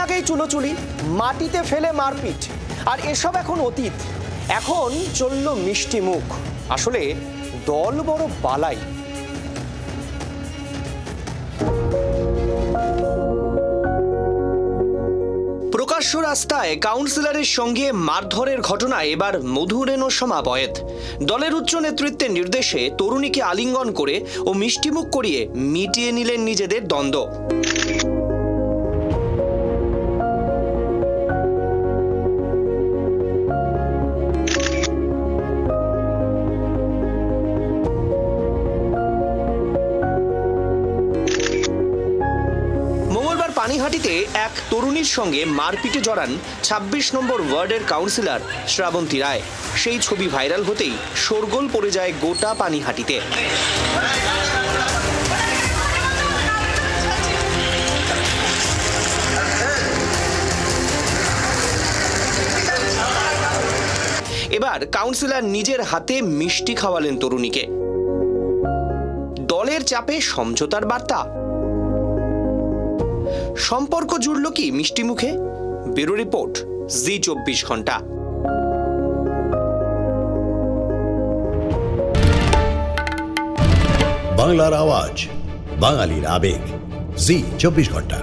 আগেই চুলোচুলি, মাটিতে ফেলে মারপিট, আর এসব এখন অতীত। এখন চলল মিষ্টি মুখ। আসলে দল বড় বালাই। প্রকাশ্য রাস্তায় কাউন্সিলরের সঙ্গে মারধরের ঘটনায় এবার মধুরেণু সমাবয়েত। দলের উচ্চ নেতৃত্বের নির্দেশে তরুণীকে আলিঙ্গন করে ও মিষ্টিমুখ করিয়ে মিটিয়ে নিলেন নিজেদের দ্বন্দ্ব। পানিহাটিতে এক তরুণীর সঙ্গে মারপিটে জড়ান ২৬ নম্বর ওয়ার্ডের কাউন্সিলর শ্রাবন্তী রায়। সেই ছবি ভাইরাল হতেই শোরগোল পড়ে যায় গোটা পানিহাটিতে। এবার কাউন্সিলর নিজের হাতে মিষ্টি খাওয়ালেন তরুণীকে। দলের চাপে সমঝোতার বার্তা। সম্পর্ক জুড়ল কি মিষ্টি মুখে? ব্যুরো রিপোর্ট, জি24 ঘন্টা। বাংলার আওয়াজ, বাঙালির আবেগ, জি24 ঘন্টা।